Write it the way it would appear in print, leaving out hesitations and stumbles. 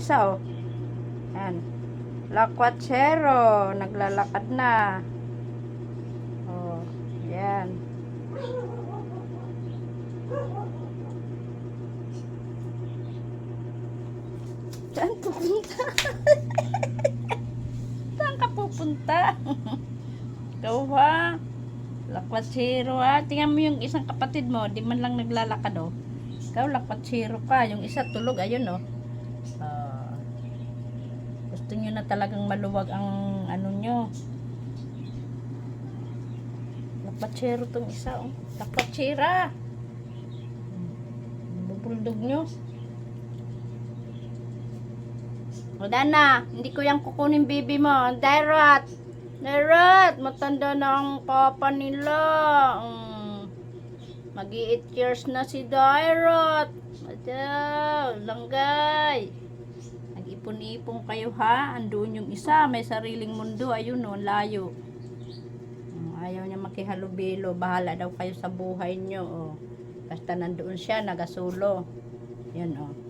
isa, oh. Yan. Lakwachero. Naglalakad na. Oh, yan. Saan pupunta? Saan ka pupunta? Ikaw ha? Lakwachero ha? Tingnan mo yung isang kapatid mo, di man lang naglalakad, oh. Ikaw lakwachero ka. Yung isa tulog, ayun, oh. Gusto nyo na talagang maluwag ang ano nyo. Lakwachero tong isa, oh. Lakwachera. Bubuldog nyo. O Dana, hindi ko yung kukunin baby mo. Dairot! Dairot! Matanda na ang papa nila. Mag-8 years na si Dairot. Madaw, langgay. Nag-ipon-ipon kayo ha. Andun yung isa, may sariling mundo. Ayun o, layo. Ayaw niya makihalubilo. Bahala daw kayo sa buhay nyo. O. Basta nandoon siya, nagasolo. Yan o.